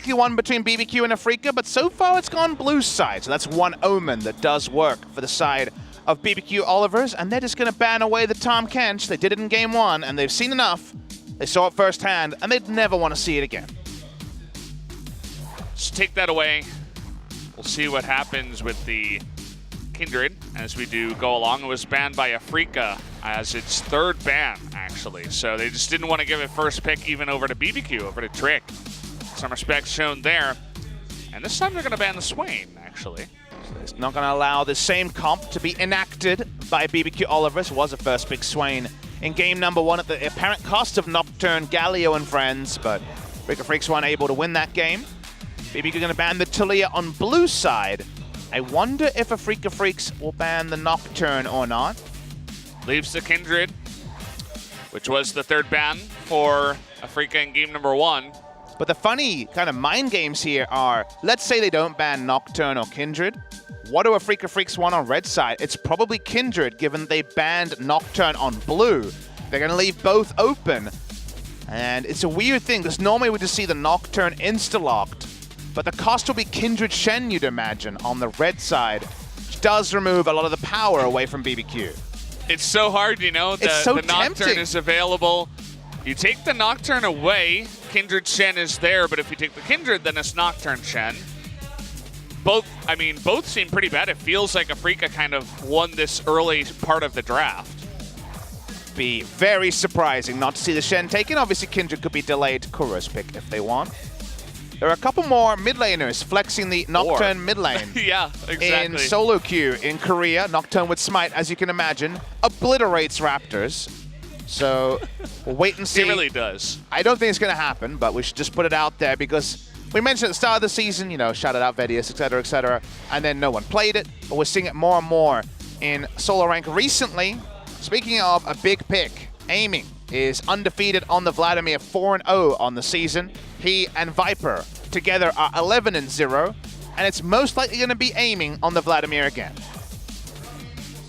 likely one between bbq and Afreeca, but so far it's gone blue's side. So that's one omen that does work for the side of bbq Olivers, and they're just going to ban away the Tahm Kench. They did it in game 1, and they've seen enough. They saw it firsthand, and they'd never want to see it again. Just take that away. We'll see what happens with the Kindred as we do go along. It was banned by Afreeca as its 3rd ban, actually. So they just didn't want to give it first pick even over to bbq, over to Trick. Some respect shown there. And this time they're going to ban the Swain, actually. So it's not going to allow the same comp to be enacted by bbq Olivers, who was a first pick Swain in game number 1 at the apparent cost of Nocturne, Galio, and friends, but Afreeca Freecs weren't able to win that game. bbq going to ban the Talia on blue side. I wonder if Afreeca Freecs will ban the Nocturne or not. Leaves the Kindred, which was the 3rd ban for Afreeca in game number 1. But the funny kind of mind games here are, let's say they don't ban Nocturne or Kindred. What do Afreeca Freecs want on red side? It's probably Kindred, given they banned Nocturne on blue. They're going to leave both open. And it's a weird thing, because normally we just see the Nocturne insta-locked. But the cost will be Kindred Shen, you'd imagine, on the red side, which does remove a lot of the power away from bbq. It's so hard, you know, It's so the Nocturne tempting. is available. You take the Nocturne away, Kindred Shen is there, but if you take the Kindred, then it's Nocturne Shen. Both seem pretty bad. It feels like Afreeca kind of won this early part of the draft. Be very surprising not to see the Shen taken. Obviously, Kindred could be delayed to Kuro's pick if they want. There are a couple more mid laners flexing the Nocturne mid lane. Yeah, exactly. In solo queue in Korea, Nocturne with Smite, as you can imagine, obliterates Raptors. So we'll wait and see. It really does. I don't think it's going to happen, but we should just put it out there because we mentioned at the start of the season, you know, shouted out Vedius, etc., and then no one played it. But we're seeing it more and more in solo rank recently. Speaking of a big pick, Aiming is undefeated on the Vladimir, 4-0 on the season. He and Viper together are 11-0, and it's most likely going to be Aiming on the Vladimir again.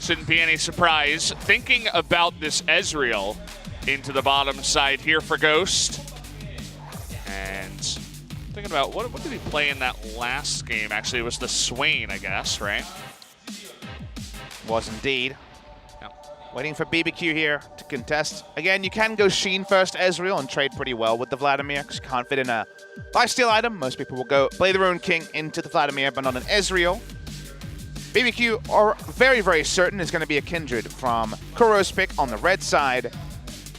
Shouldn't be any surprise. Thinking about this Ezreal into the bottom side here for Ghost. And thinking about what did he play in that last game? Actually, it was the Swain, I guess, right? Was indeed. Yep. Waiting for bbq here to contest. Again, you can go Sheen first Ezreal and trade pretty well with the Vladimir because you can't fit in a lifesteal item. Most people will go play the Rune King into the Vladimir, but not an Ezreal. bbq are very, very certain is going to be a Kindred from Kuro's pick on the red side.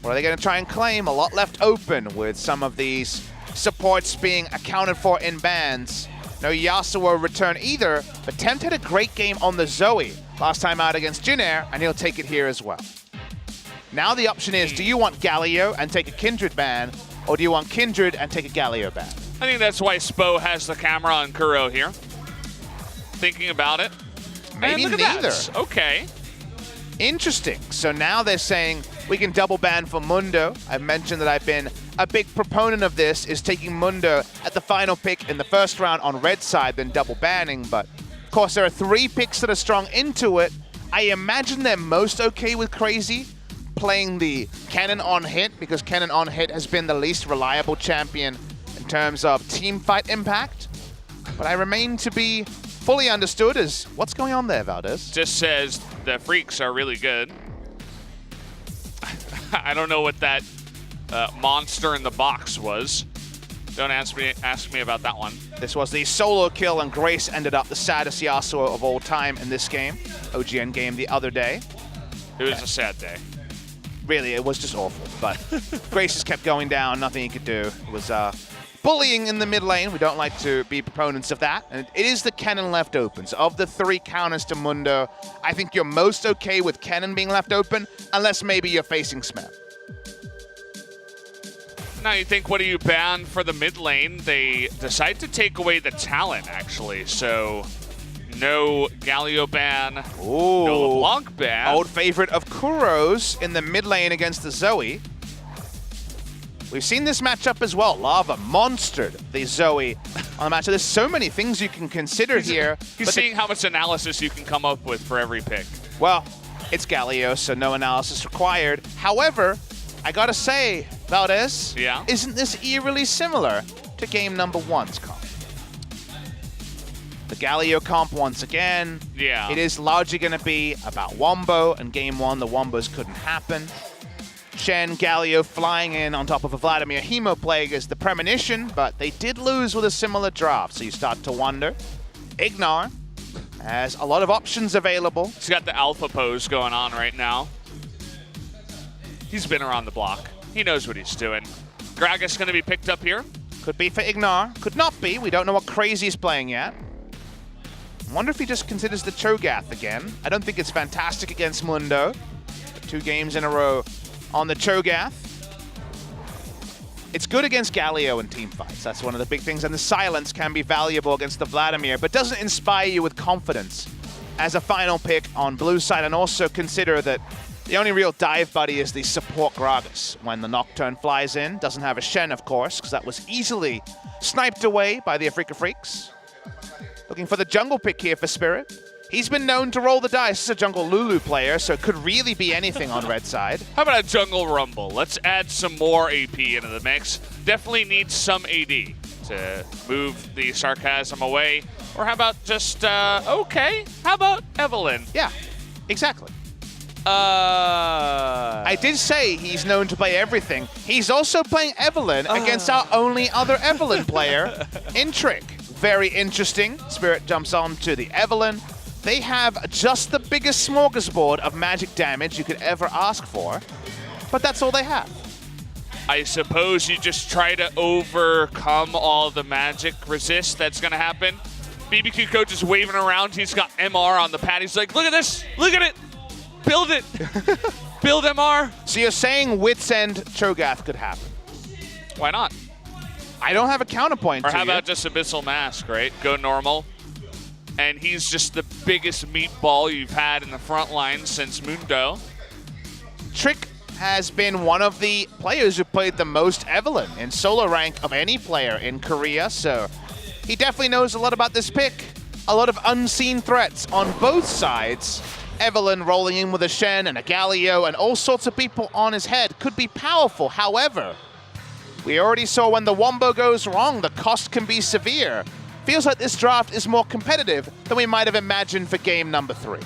What are they going to try and claim? A lot left open with some of these supports being accounted for in bans. No Yasuo return either, but Tempt had a great game on the Zoe last time out against Jinair, and he'll take it here as well. Now the option is, do you want Galio and take a Kindred ban, or do you want Kindred and take a Galio ban? I think that's why Spo has the camera on Kuro here. Thinking about it. Maybe look at neither. that. Okay. Interesting. So now they're saying we can double ban for Mundo. I've mentioned that I've been a big proponent of this, is taking Mundo at the final pick in the first round on red side, then double banning. But of course, there are 3 picks that are strong into it. I imagine they're most okay with Crazy playing the Cannon on hit, because Cannon on hit has been the least reliable champion in terms of team fight impact. But I remain to be fully understood as what's going on there, Valdez. Just says the Freaks are really good. I don't know what that monster in the box was. Don't ask me about that one. This was the solo kill, and Grace ended up the saddest Yasuo of all time in this game. OGN game the other day. It was a sad day. Really, it was just awful. But Grace just kept going down, nothing he could do. It was bullying in the mid lane. We don't like to be proponents of that. And it is the Cannon left open. So of the 3 counters to Mundo, I think you're most okay with Cannon being left open, unless maybe you're facing Smith. Now you think, what do you ban for the mid lane? They decide to take away the talent, actually. So no Galio ban, Ooh. no LeBlanc ban. Old favorite of Kuro's in the mid lane against the Zoe. We've seen this matchup as well. Lava monstered the Zoe on the matchup. There's so many things you can consider here. He's seeing how much analysis you can come up with for every pick. Well, it's Galio, so no analysis required. However, I gotta say, Valdez, Yeah? isn't this eerily similar to game number 1's comp. The Galio comp once again. Yeah. It is largely going to be about Wombo, and game 1, the Wombos couldn't happen. Shen, Galio flying in on top of a Vladimir Hemoplague is the premonition, but they did lose with a similar draft, so you start to wonder. Ignar has a lot of options available. He's got the alpha pose going on right now. He's been around the block. He knows what he's doing. Gragas going to be picked up here. Could be for Ignar, could not be. We don't know what Crazy's playing yet. Wonder if he just considers the Cho'Gath again. I don't think it's fantastic against Mundo. 2 games in a row on the Cho'Gath. It's good against Galio in teamfights. That's one of the big things. And the silence can be valuable against the Vladimir, but doesn't inspire you with confidence as a final pick on blue side. And also consider that the only real dive buddy is the support Gragas. When the Nocturne flies in, doesn't have a Shen, of course, because that was easily sniped away by the Afreeca Freecs. Looking for the jungle pick here for Spirit. He's been known to roll the dice. He's a jungle Lulu player, so it could really be anything on red side. How about a jungle rumble? Let's add some more AP into the mix. Definitely needs some AD to move the sarcasm away. Or how about just, okay, how about Evelynn? Yeah, exactly. I did say he's known to play everything. He's also playing Evelynn against our only other Evelynn player in Trick. Very interesting. Spirit jumps on to the Evelynn. They have just the biggest smorgasbord of magic damage you could ever ask for, but that's all they have. I suppose you just try to overcome all the magic resist that's going to happen. bbq coach is waving around. He's got MR on the pad. He's like, look at this. Look at it. Build it. Build MR. So you're saying Wits End Cho'Gath could happen? Why not? I don't have a counterpoint Or to how you. about just Abyssal Mask, right? Go normal. And he's just the biggest meatball you've had in the front line since Mundo. Trick has been one of the players who played the most Evelynn in solo rank of any player in Korea, so he definitely knows a lot about this pick. A lot of unseen threats on both sides. Evelynn rolling in with a Shen and a Galio and all sorts of people on his head could be powerful. However, we already saw when the Wombo goes wrong, the cost can be severe. Feels like this draft is more competitive than we might have imagined for game number 3.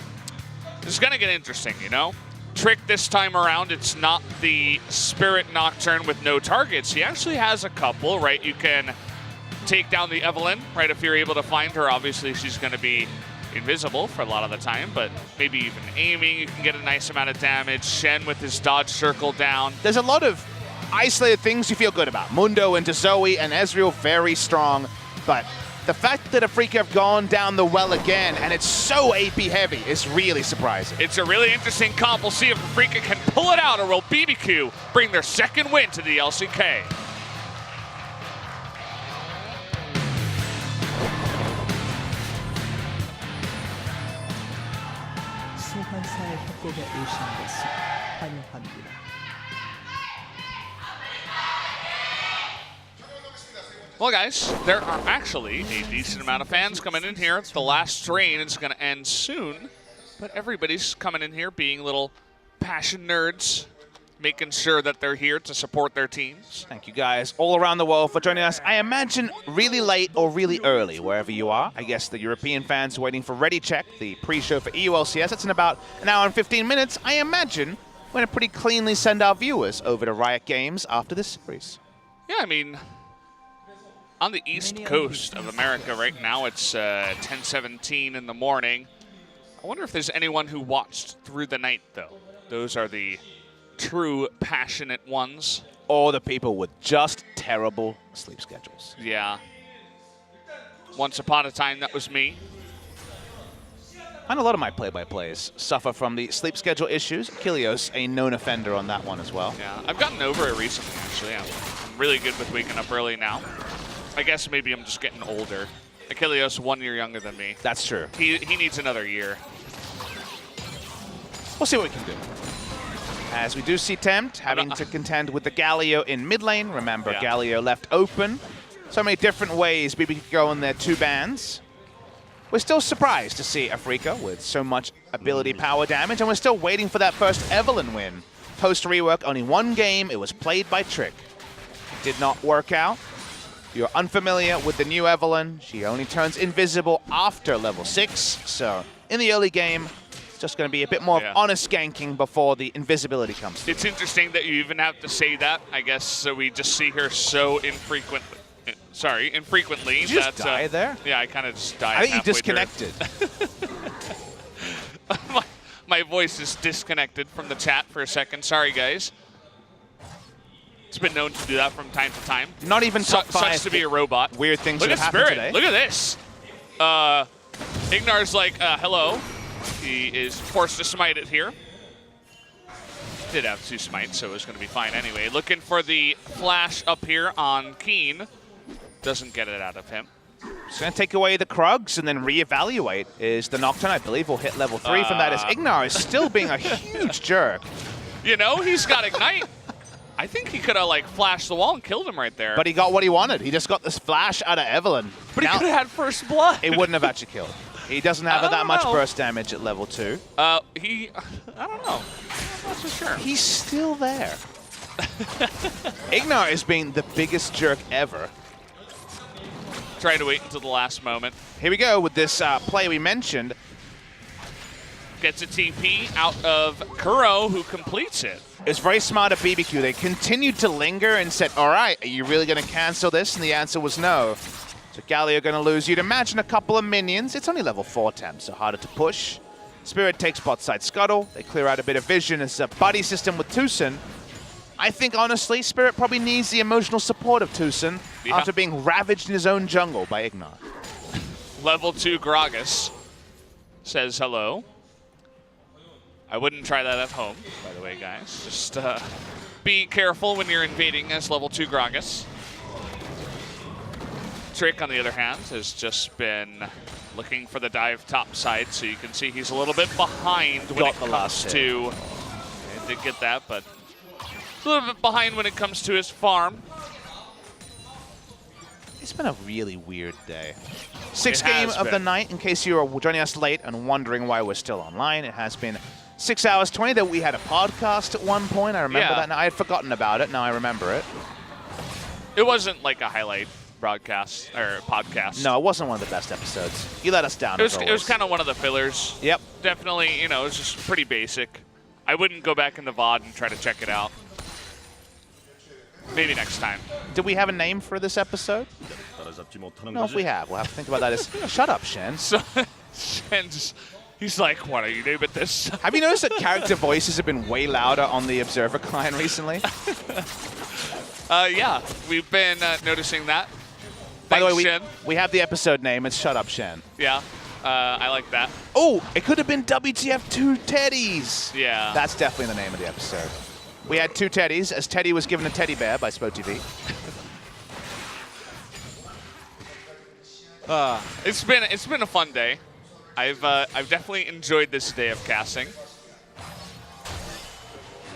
This is going to get interesting, you know? Trick this time around, it's not the Spirit Nocturne with no targets. He actually has a couple, right? You can take down the Evelynn, right? If you're able to find her, obviously she's going to be invisible for a lot of the time, but maybe even aiming, you can get a nice amount of damage. Shen with his dodge circle down. There's a lot of isolated things you feel good about. Mundo into Zoe and Ezreal very strong, but the fact that Afreeca have gone down the well again and it's so AP heavy is really surprising. It's a really interesting comp. We'll see if Afreeca can pull it out, or will bbq bring their second win to the LCK. 소환사의 협곡에 오신 것을 환영합니다. Well, guys, there are actually a decent amount of fans coming in here. The last train is going to end soon, but everybody's coming in here being little passion nerds, making sure that they're here to support their teams. Thank you guys all around the world for joining us. I imagine really late or really early, wherever you are. I guess the European fans are waiting for Ready Check, the pre-show for EULCS. That's in about an hour and 15 minutes. I imagine we're going to pretty cleanly send our viewers over to Riot Games after this series. Yeah, I mean, on the East Coast of America right now, it's 10:17 in the morning. I wonder if there's anyone who watched through the night, though. Those are the true passionate ones. Or the people with just terrible sleep schedules. Yeah. Once upon a time, that was me. And a lot of my play-by-plays suffer from the sleep schedule issues. Kilios, a known offender on that one as well. Yeah, I've gotten over it recently, actually. I'm really good with waking up early now. I guess maybe I'm just getting older. Achilleos 1 year younger than me. That's true. He needs another year. We'll see what we can do. As we do see Tempt having to contend with the Galio in mid lane. Remember, Yeah. Galio left open. So many different ways BB could go in their 2 bans. We're still surprised to see Afreeca with so much ability power damage, and we're still waiting for that first Evelynn win. Post rework, only 1 game. It was played by Trick. It did not work out. you're unfamiliar with the new Evelyn, she only turns invisible after level 6. So in the early game, it's just going to be a bit more of honest ganking before the invisibility comes through. It's interesting that you even have to say that, I guess, so we just see her so infrequently. Infrequently. Did you just die there? Yeah, I kind of just died. I think you disconnected. My voice is disconnected from the chat for a second. Sorry, guys. It's been known to do that from time to time. Not even top 5. Sucks to be a robot. Weird things Look that at happened Spirit. today. Look at this. Ignar's like, hello. He is forced to smite it here. Did have 2 smites, so it was going to be fine anyway. Looking for the flash up here on Keen. Doesn't get it out of him. It's going to take away the Krugs and then reevaluate. Is the Nocturne, I believe, will hit level 3 from that, as Ignar is still being a huge jerk. You know, he's got Ignite. I think he could have, like, flashed the wall and killed him right there. But he got what he wanted. He just got this flash out of Evelyn. But now, he could have had first blood. It wouldn't have actually killed. He doesn't have that much burst damage at level 2. I don't know. I'm not so sure. He's still there. Ignar is being the biggest jerk ever. Try to wait until the last moment. Here we go with this play we mentioned. Gets a TP out of Kuro, who completes it. It's very smart of bbq. They continued to linger and said, all right, are you really going to cancel this? And the answer was no. So Galio going to lose. You'd imagine a couple of minions. It's only level 4 temp, so harder to push. Spirit takes bot side scuttle. They clear out a bit of vision. It's a buddy system with Tucson. I think, honestly, Spirit probably needs the emotional support of Tucson after being ravaged in his own jungle by Ignar. Level 2 Gragas says hello. I wouldn't try that at home, by the way, guys. Just be careful when you're invading as level 2 Gragas. Trick, on the other hand, has just been looking for the dive top side, so you can see he's a little bit behind when it comes to... I did get that, but a little bit behind when it comes to his farm. It's been a really weird day. 6th game of the night, in case you are joining us late and wondering why we're still online. It has been 6 hours 20 that we had a podcast at one point. I remember that. Now, I had forgotten about it. Now I remember it. It wasn't like a highlight broadcast or podcast. No, it wasn't one of the best episodes. You let us down. It was kind of one of the fillers. Yep. Definitely, you know, it was just pretty basic. I wouldn't go back in the VOD and try to check it out. Maybe next time. Did we have a name for this episode? No, if we have, we'll have to think about that. Shut up, Shen. So, Shen's, he's like, what are you doing with this? Have you noticed that character voices have been way louder on the Observer client recently? Yeah, we've been noticing that. By the way, Shen. we have the episode name. It's Shut Up, Shen. Yeah, I like that. Oh, it could have been WTF2 Teddies. Yeah. That's definitely the name of the episode. We had 2 Teddies, as Teddy was given a teddy bear by Spo TV. It's been a fun day. I've definitely enjoyed this day of casting.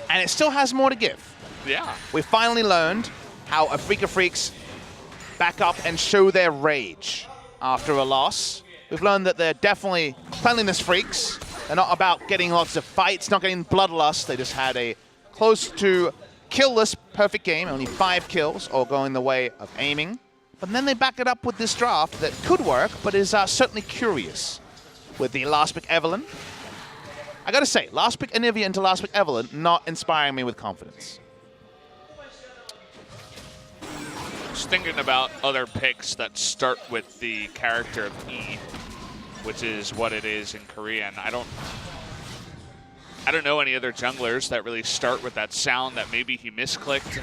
And it still has more to give. Yeah. We finally learned how Afreeca Freecs back up and show their rage after a loss. We've learned that they're definitely cleanliness freaks. They're not about getting lots of fights, not getting bloodlust. They just had a close to killless perfect game, only 5 kills, all going the way of aiming. But then they back it up with this draft that could work, but is certainly curious. With the last pick Evelyn. I gotta say, last pick Anivia into last pick Evelyn, not inspiring me with confidence. Just thinking about other picks that start with the character of E, which is what it is in Korean. I don't know any other junglers that really start with that sound that maybe he misclicked.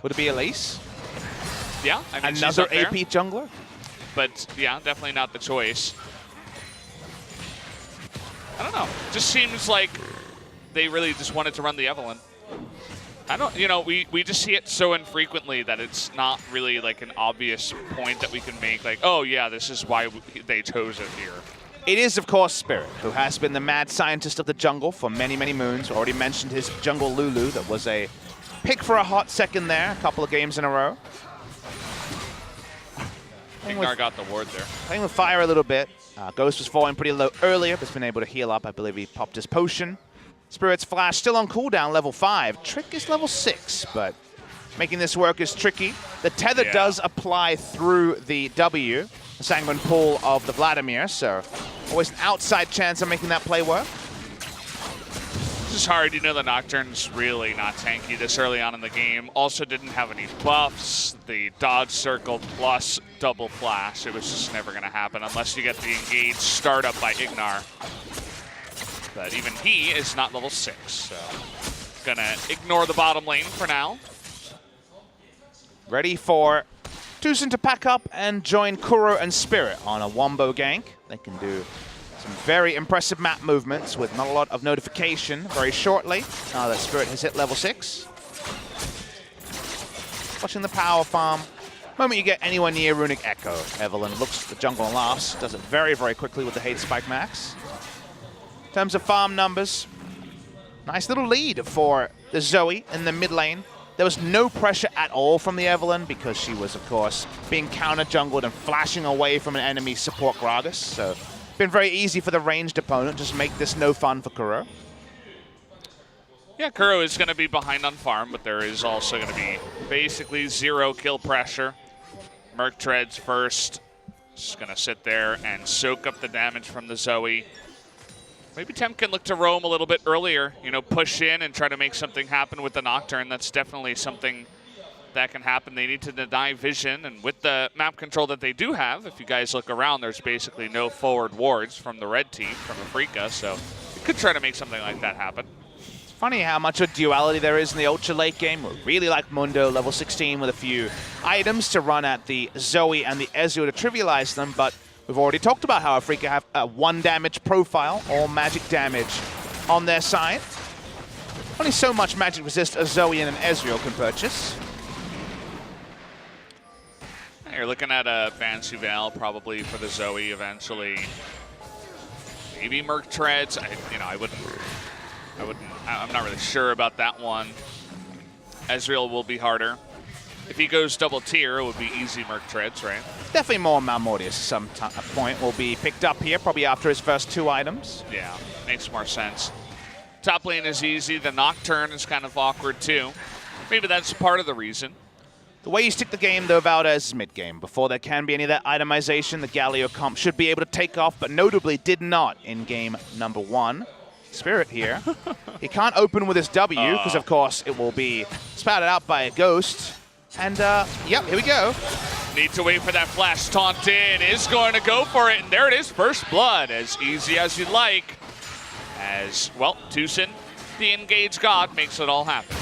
Would it be Elise? Yeah, I mean, another AP jungler? But yeah, definitely not the choice. I don't know. Just seems like they really just wanted to run the Evelyn. I don't, you know, we just see it so infrequently that it's not really like an obvious point that we can make, like, oh yeah, this is why they chose it here. It is, of course, Spirit, who has been the mad scientist of the jungle for many, many moons. Already mentioned his jungle Lulu that was a pick for a hot second there, a couple of games in a row. Ignar got the ward there. Playing with fire a little bit. Ghost was falling pretty low earlier, but has been able to heal up. I believe he popped his potion. Spirit's flash still on cooldown, level 5. Trick is level 6, but making this work is tricky. The tether does apply through the W, the Sanguine Pool of the Vladimir, so always an outside chance of making that play work. This is hard. You know the Nocturne's really not tanky this early on in the game. Also didn't have any buffs. The dodge circle plus double flash. It was just never going to happen unless you get the engaged startup by Ignar. But even he is not level 6, so gonna ignore the bottom lane for now. Ready for Tucson to pack up and join Kuro and Spirit on a wombo gank. They can do some very impressive map movements with not a lot of notification very shortly. Now that Spirit has hit level 6. Watching the power farm. The moment you get anywhere near Runic Echo, Evelyn looks at the jungle and laughs. Does it very, very quickly with the Hate Spike Max. In terms of farm numbers, nice little lead for the Zoe in the mid lane. There was no pressure at all from the Evelyn because she was, of course, being counter-jungled and flashing away from an enemy support Gragas. So, been very easy for the ranged opponent. Just make this no fun for Kuro. Yeah, Kuro is going to be behind on farm, but there is also going to be basically 0 kill pressure. Merc Treads first. Just going to sit there and soak up the damage from the Zoe. Maybe Temp can look to roam a little bit earlier, you know, push in and try to make something happen with the Nocturne. That's definitely something that can happen. They need to deny vision, and with the map control that they do have, if you guys look around, there's basically no forward wards from the red team, from Afreeca, so you could try to make something like that happen. It's funny how much of duality there is in the ultra late game. We really like Mundo, level 16, with a few items to run at the Zoe and the Ezreal to trivialize them, but we've already talked about how Afreeca have a 1 damage profile, all magic damage on their side. Only so much magic resist a Zoe and an Ezreal can purchase. You're looking at a Fancy Veil probably for the Zoe eventually. Maybe Merc Treads. I'm not really sure about that one. Ezreal will be harder. If he goes double tier, it would be easy Merc Treads, right? Definitely more Malmortius some point will be picked up here, probably after his first 2 items. Yeah, makes more sense. Top lane is easy. The Nocturne is kind of awkward too. Maybe that's part of the reason. The way you stick the game, though, Valdez, is mid-game. Before there can be any of that itemization, the Galio comp should be able to take off, but notably did not in game number 1. Spirit here. He can't open with his W, because, of course, it will be spouted out by a Ghost. And, yep, here we go. Need to wait for that flash taunt in. Is going to go for it, and there it is. First blood, as easy as you'd like. As, well, Tucson, the engaged god, makes it all happen.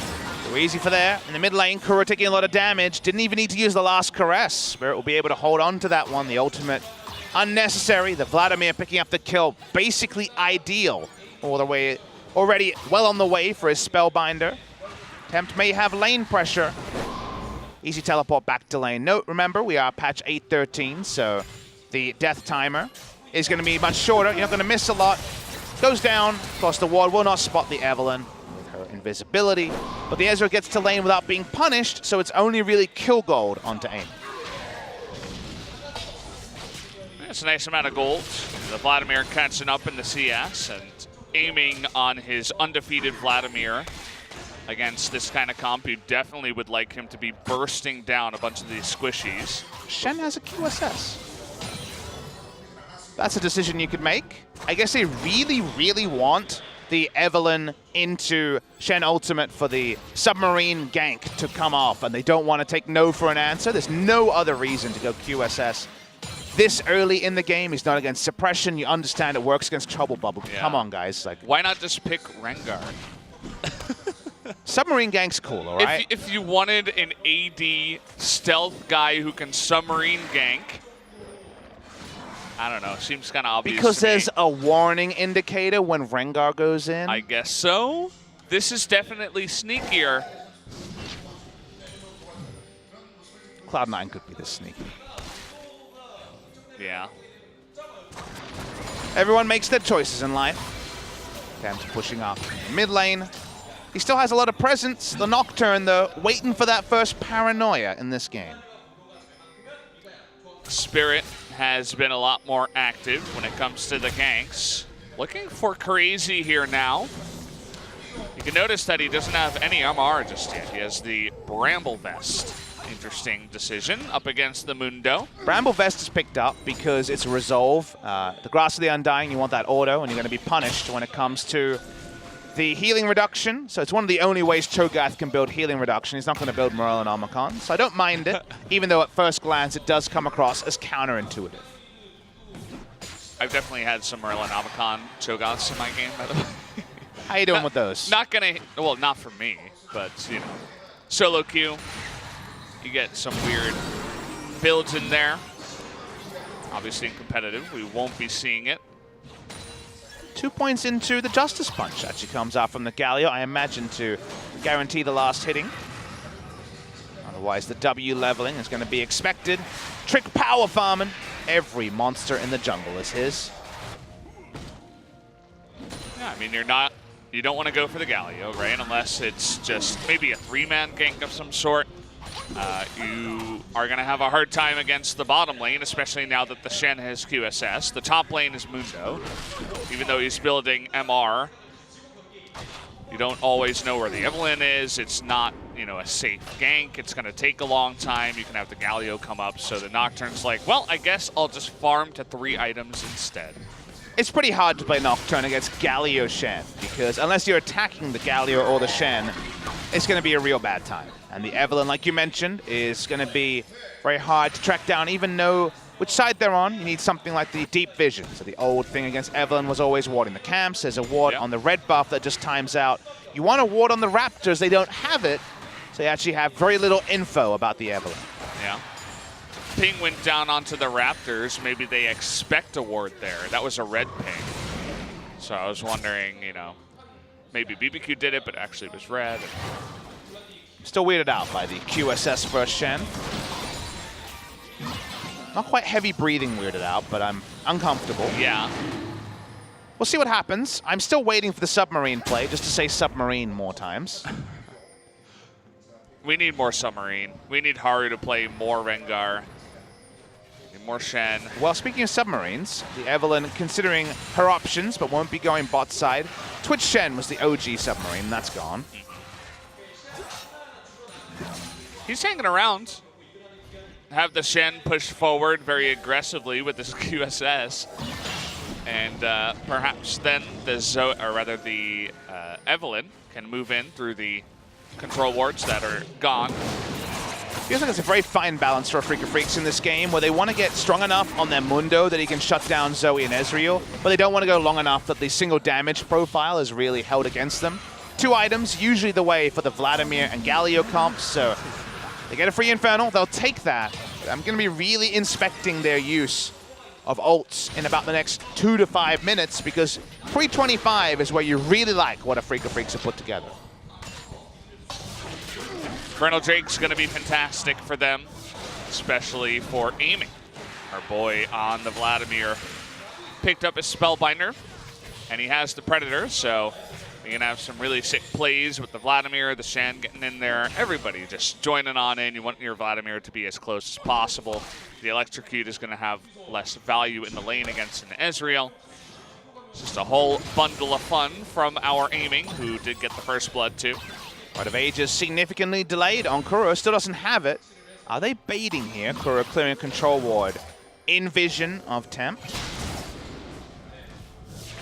Too easy for there. In the mid lane, Kuro taking a lot of damage. Didn't even need to use the last caress. Spirit will be able to hold on to that one. The ultimate unnecessary. The Vladimir picking up the kill. Basically ideal. All the way, already well on the way for his Spellbinder. Tempt may have lane pressure. Easy teleport back to lane. Note, remember, we are patch 8.13, so the death timer is going to be much shorter. You're not going to miss a lot. Goes down. Of course, the ward will not spot the Evelyn with her invisibility. But the Ezreal gets to lane without being punished, so it's only really kill gold onto aim. That's a nice amount of gold. The Vladimir catching up in the CS and aiming on his undefeated Vladimir. Against this kind of comp, you definitely would like him to be bursting down a bunch of these squishies. Shen has a QSS. That's a decision you could make. I guess they really, really want the Evelyn into Shen Ultimate for the submarine gank to come off, and they don't want to take no for an answer. There's no other reason to go QSS this early in the game. He's not against suppression. You understand it works against Trouble Bubble. Yeah. Come on, guys. Like, why not just pick Rengar? Submarine gank's cool, all right? If you wanted an AD stealth guy who can submarine gank, I don't know, seems kind of obvious. Because there's a warning indicator when Rengar goes in? I guess so. This is definitely sneakier. Cloud9 could be this sneaky. Yeah. Everyone makes their choices in life. Cam's pushing up mid lane. He still has a lot of presence. The Nocturne, though, waiting for that first paranoia in this game. Spirit has been a lot more active when it comes to the ganks. Looking for crazy here now. You can notice that he doesn't have any MR just yet. He has the Bramble Vest. Interesting decision up against the Mundo. Bramble Vest is picked up because it's a resolve. The Grass of the Undying, you want that auto, and you're going to be punished when it comes to the healing reduction. So it's one of the only ways Cho'Gath can build healing reduction. He's not going to build Morel and Armacon. So I don't mind it, even though at first glance it does come across as counterintuitive. I've definitely had some Morel and Armacon Cho'Gaths in my game, by the way. How you doing with those? Not gonna, well, not for me, but you know, solo queue. You get some weird builds in there. Obviously in competitive, we won't be seeing it. 2 points into the Justice Punch actually comes out from the Galio, I imagine to guarantee the last hitting. Otherwise the W leveling is going to be expected. Trick power farming. Every monster in the jungle is his. Yeah, I mean, you don't want to go for the Galio, right? Unless it's just maybe a 3-man gank of some sort. You are going to have a hard time against the bottom lane, especially now that the Shen has QSS. The top lane is Mundo. Even though he's building MR, you don't always know where the Evelyn is. It's not, you know, a safe gank. It's going to take a long time. You can have the Galio come up. So the Nocturne's like, well, I guess I'll just farm to 3 items instead. It's pretty hard to play Nocturne against Galio Shen, because unless you're attacking the Galio or the Shen, it's going to be a real bad time. And the Evelyn, like you mentioned, is going to be very hard to track down, even know which side they're on. You need something like the Deep Vision. So the old thing against Evelyn was always warding the camps. There's a ward on the red buff that just times out. You want to ward on the Raptors. They don't have it, so you actually have very little info about the Evelyn. Yeah. Ping went down onto the Raptors. Maybe they expect a ward there. That was a red ping. So I was wondering, you know, maybe bbq did it, but actually it was red. Still weirded out by the QSS first Shen. Not quite heavy breathing weirded out, but I'm uncomfortable. Yeah. We'll see what happens. I'm still waiting for the submarine play, just to say submarine more times. We need more submarine. We need Haru to play more Rengar. Need more Shen. Well, speaking of submarines, the Evelyn considering her options, but won't be going bot side. Twitch Shen was the OG submarine, that's gone. He's hanging around. Have the Shen push forward very aggressively with this QSS. And perhaps then the Evelyn can move in through the control wards that are gone. Feels like it's a very fine balance for Afreeca Freecs in this game, where they want to get strong enough on their Mundo that he can shut down Zoe and Ezreal, but they don't want to go long enough that the single damage profile is really held against them. 2 items, usually the way for the Vladimir and Galio comps, so they get a free Infernal, they'll take that. I'm going to be really inspecting their use of ults in about the next 2 to 5 minutes, because pre-25 is where you really like what Afreeca Freecs have put together. Colonel Drake's going to be fantastic for them, especially for aiming. Our boy on the Vladimir picked up his Spellbinder, and he has the Predator, so you're going to have some really sick plays with the Vladimir, the Shen getting in there, everybody just joining on in. You want your Vladimir to be as close as possible. The Electrocute is going to have less value in the lane against an Ezreal. It's just a whole bundle of fun from our aiming, who did get the first blood too. Rite of Ages significantly delayed on Kuro, still doesn't have it. Are they baiting here? Kuro clearing a control ward in vision of Temp.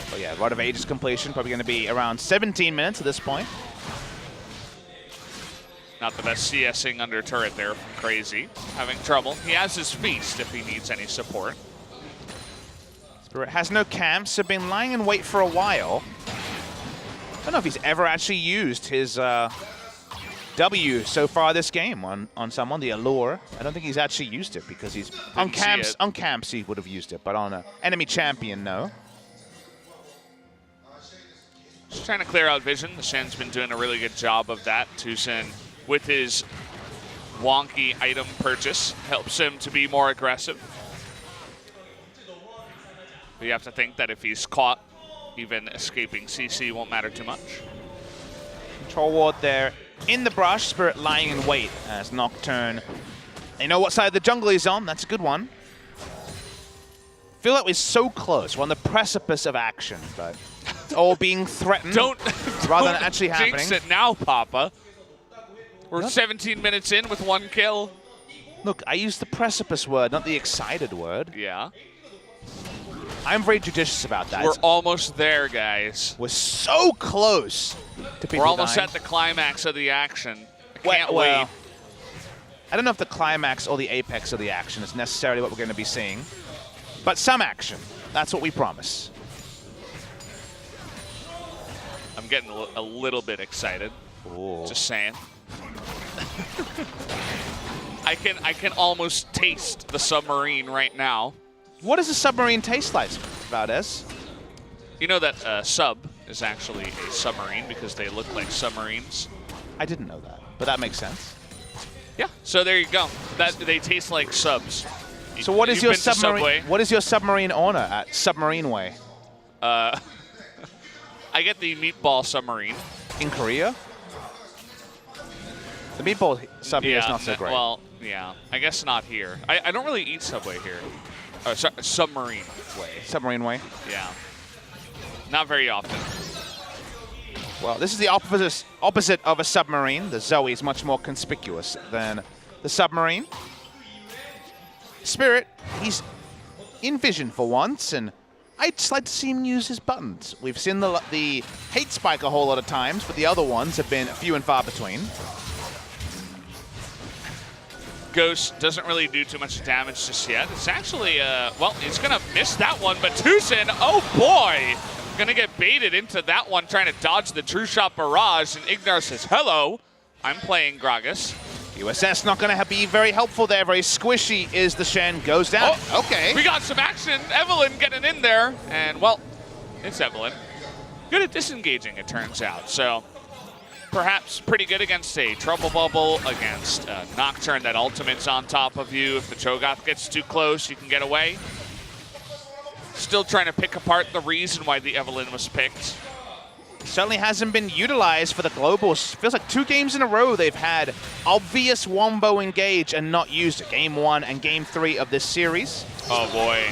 But yeah, Rite of Ages completion probably going to be around 17 minutes at this point. Not the best CSing under turret there from Crazy. Having trouble. He has his Feast if he needs any support. Spirit has no camps, so been lying in wait for a while. I don't know if he's ever actually used his W so far this game on someone, the Allure. I don't think he's actually used it, because he's on camps he would have used it, but on an enemy champion, no. Just trying to clear out vision. The Shen's been doing a really good job of that. Tucson, with his wonky item purchase, helps him to be more aggressive. But you have to think that if he's caught, even escaping CC won't matter too much. Control ward there in the brush. Spirit lying in wait as Nocturne. They know what side of the jungle he's on. That's a good one. Feel like we're so close. We're on the precipice of action, but all being threatened Don't rather than actually jinx happening. it now, Papa. We're 17 minutes in with 1 kill. Look, I used the precipice word, not the excited word. Yeah. I'm very judicious about that. We're almost there, guys. We're so close to people We're almost dying. at the climax of the action. I Well- can't well, wait. I don't know if the climax or the apex of the action is necessarily what we're going to be seeing, but some action. That's what we promise. I'm getting a little bit excited. Ooh. Just saying. I can almost taste the submarine right now. What does a submarine taste like, Valdez? You know that sub is actually a submarine because they look like submarines. I didn't know that, but that makes sense. Yeah. So there you go. That they taste like subs. So what is You've your been to submarine? Subway. What is your submarine honor at Submarine Way I get the meatball submarine. in Korea? The meatball sub here is not so great. Well, yeah. I guess not here. I don't really eat Subway here. Submarine way. Submarine Way. Yeah. Not very often. Well, this is the opposite of a submarine. The Zoe is much more conspicuous than the submarine. Spirit, he's in vision for once, and I'd just like to see him use his buttons. We've seen the hate spike a whole lot of times, but the other ones have been few and far between. Ghost doesn't really do too much damage just yet. It's actually, well, he's going to miss that one, but Tucson, oh boy, going to get baited into that one, trying to dodge the True Shot Barrage, and Ignar says, hello, I'm playing Gragas. USS not going to be very helpful there. Very squishy is the Shen. Goes down. Oh, okay. We got some action. Evelyn getting in there, and, well, it's Evelyn. Good at disengaging, it turns out, so perhaps pretty good against a Trouble Bubble, against Nocturne that ultimate's on top of you. If the Cho'Gath gets too close, you can get away. Still trying to pick apart the reason why the Evelyn was picked. Certainly hasn't been utilized for the Globals. Feels like 2 games in a row they've had obvious Wombo engage and not used it. Game 1 and Game 3 of this series. Oh boy.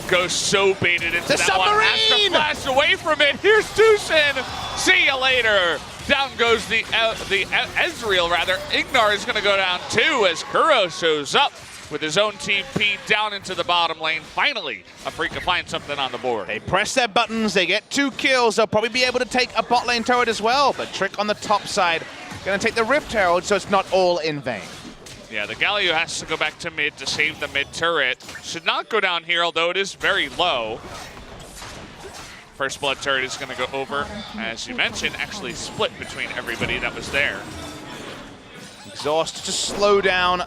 Goes so baited into The that one. Has to submarine! flash away from it. Here's Tucson. See you later. Down goes the Ezreal, rather. Ignar is going to go down too as Kuro shows up with his own TP down into the bottom lane. Finally, Afreeca finds something on the board. They press their buttons, they get 2 kills. They'll probably be able to take a bot lane turret as well, but Trick on the top side going to take the Rift Herald, so it's not all in vain. Yeah, the Galio has to go back to mid to save the mid turret. Should not go down here, although it is very low. First blood turret is going to go over, as you mentioned, actually split between everybody that was there. Exhaust to slow down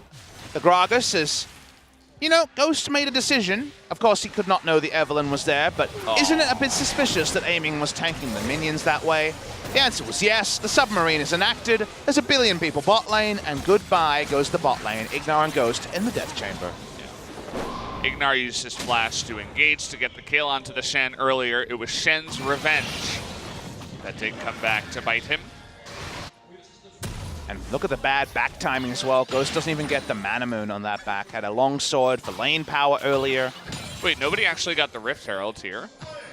the Gragas as, you know, Ghost made a decision. Of course, he could not know the Evelyn was there, but isn't it a bit suspicious that aiming was tanking the minions that way? The answer was yes. The submarine is enacted. There's a billion people bot lane, and goodbye goes the bot lane. Ignar and Ghost in the death chamber. Ignar used his flash to engage to get the kill onto the Shen earlier. It was Shen's revenge. That did come back to bite him. And look at the bad back timing as well. Ghost doesn't even get the Mana Moon on that back. Had a long sword for lane power earlier. Wait, nobody actually got the Rift Herald here.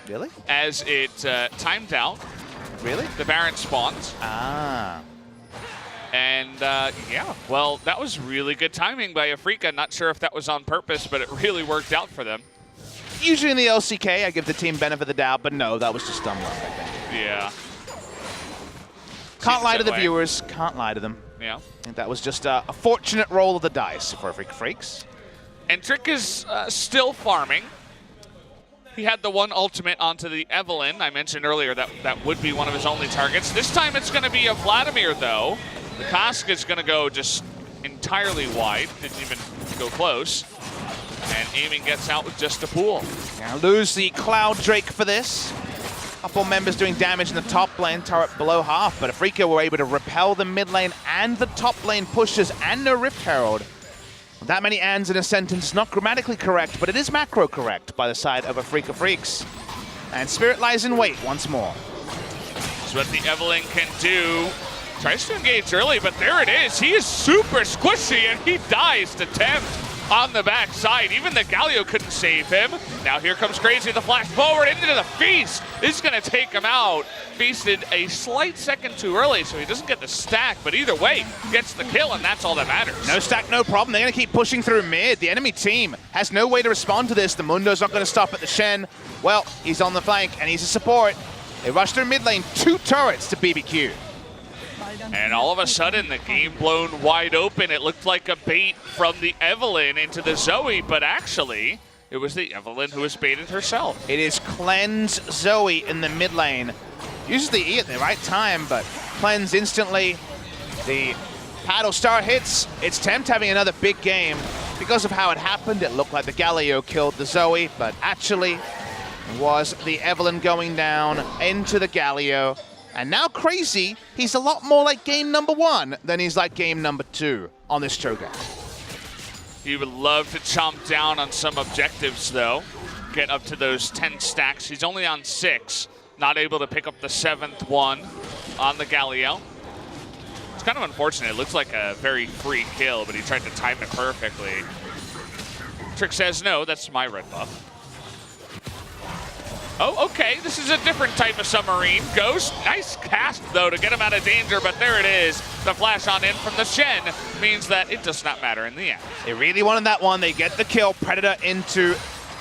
Really? As it timed out, Really? the Baron spawns. Ah. And yeah, well, that was really good timing by Afreeca. Not sure if that was on purpose, but it really worked out for them. Usually in the LCK, I give the team benefit of the doubt, but no, that was just dumb luck, I think. Yeah. Can't Seems lie to that the way. viewers. Can't lie to them. Yeah. I think that was just a fortunate roll of the dice for Afreeca Freecs. And Trick is still farming. He had the one ultimate onto the Evelyn. I mentioned earlier that that would be one of his only targets. This time it's going to be a Vladimir, though. The Kask is going to go just entirely wide. Didn't even go close. And aiming gets out with just a pool. Now lose the Cloud Drake for this. Couple members doing damage in the top lane, turret below half, but Afreeca were able to repel the mid lane and the top lane pushes and no Rift Herald. That many ands in a sentence is not grammatically correct, but it is macro correct by the side of Afreeca Freecs. And Spirit lies in wait once more. That's what the Evelyn can do. Tries to engage early, but there it is. He is super squishy, and he dies to tempt. on the backside. Even the Galio couldn't save him. Now here comes Crazy, the flash forward into the Feast. This is going to take him out. Feasted a slight second too early, so he doesn't get the stack, but either way, gets the kill, and that's all that matters. No stack, no problem. They're going to keep pushing through mid. The enemy team has no way to respond to this. The Mundo's not going to stop at the Shen. Well, he's on the flank, and he's a support. They rush through mid lane, 2 turrets to bbq. And all of a sudden, the game blown wide open. It looked like a bait from the Evelynn into the Zoe, but actually, it was the Evelynn who was baited herself. It is Cleanse Zoe in the mid lane. Uses the E at the right time, but Cleanse instantly. The paddle star hits. It's Tempt having another big game. Because of how it happened, it looked like the Galio killed the Zoe, but actually it was the Evelynn going down into the Galio. And now Crazy, he's a lot more like game number 1 than he's like game number 2 on this Cho'Gath. He would love to chomp down on some objectives, though. Get up to those 10 stacks. He's only on 6. Not able to pick up the 7th one on the Galio. It's kind of unfortunate. It looks like a very free kill, but he tried to time it perfectly. Trick says no, that's my red buff. Oh, okay, this is a different type of submarine. Ghost, nice cast, though, to get him out of danger, but there it is. The flash on in from the Shen means that it does not matter in the end. They really wanted that one. They get the kill. Predator into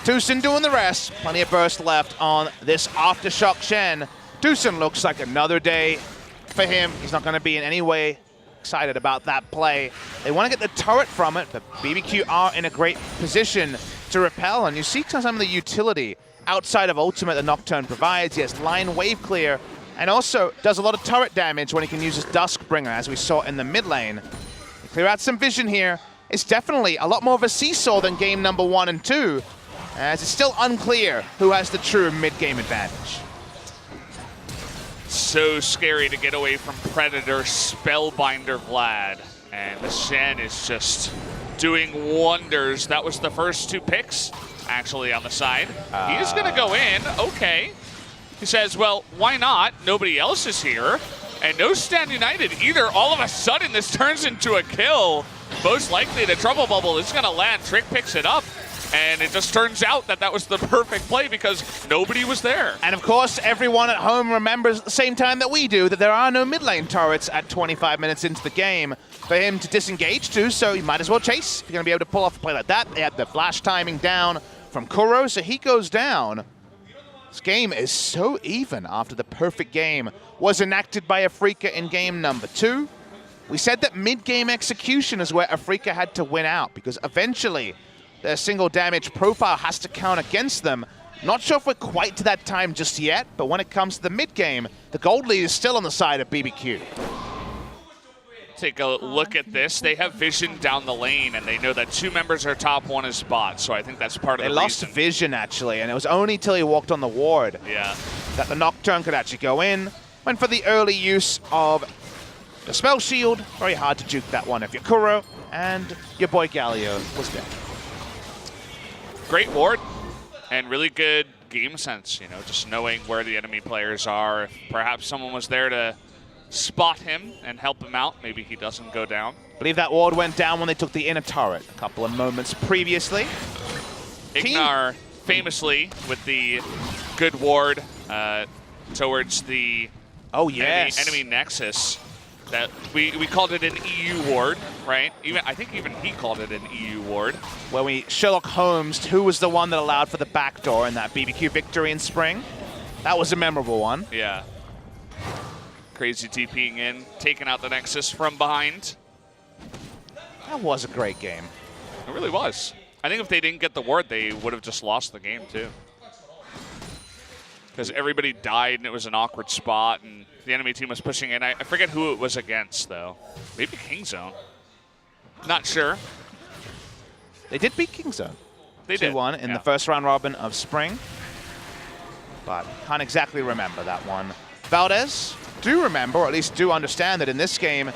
Doosan doing the rest. Plenty of burst left on this Aftershock Shen. Doosan looks like another day for him. He's not going to be in any way excited about that play. They want to get the turret from it, but bbq are in a great position to repel, and you see some of the utility outside of ultimate the Nocturne provides. He has line wave clear, and also does a lot of turret damage when he can use his Duskbringer, as we saw in the mid lane. They clear out some vision here. It's definitely a lot more of a seesaw than game number 1 and 2, as it's still unclear who has the true mid-game advantage. So scary to get away from Predator Spellbinder Vlad. And the Shen is just doing wonders. That was the first 2 picks, actually, on the side. He is going to go in. Okay. He says, well, why not? Nobody else is here. And no Stand United either. All of a sudden, this turns into a kill. Most likely, the Trouble Bubble is going to land. Trick picks it up. And it just turns out that that was the perfect play because nobody was there. And of course, everyone at home remembers at the same time that we do that there are no mid lane turrets at 25 minutes into the game for him to disengage to, so you might as well chase if you're going to be able to pull off a play like that. They had the flash timing down from Kuro, so he goes down. This game is so even after the perfect game was enacted by Afreeca in game number 2. We said that mid-game execution is where Afreeca had to win out because eventually their single damage profile has to count against them. Not sure if we're quite to that time just yet, but when it comes to the mid-game, the gold lead is still on the side of bbq. Take a look at this. They have vision down the lane, and they know that 2 members are top, 1 is bot, so I think that's part of the reason. They lost vision, actually, and it was only till he walked on the ward that the Nocturne could actually go in. Went for the early use of the Spell Shield. Very hard to juke that one if you're Kuro, and your boy Galio was dead. Great ward and really good game sense, you know, just knowing where the enemy players are. If perhaps someone was there to spot him and help him out, maybe he doesn't go down. I believe that ward went down when they took the inner turret a couple of moments previously. Ignar famously with the good ward towards the enemy nexus. That we called it an EU ward, right? I think even he called it an EU ward. Where we Sherlock Holmes, who was the one that allowed for the backdoor in that bbq victory in spring. That was a memorable one. Yeah. Crazy TPing in, taking out the Nexus from behind. That was a great game. It really was. I think if they didn't get the ward, they would have just lost the game too. Because everybody died and it was an awkward spot and the enemy team was pushing in. I forget who it was against though. Maybe Kingzone. Not sure. They did beat Kingzone. They did. 2-1 in the first round robin of spring. But can't exactly remember that one. Valdez, do remember, or at least do understand that in this game,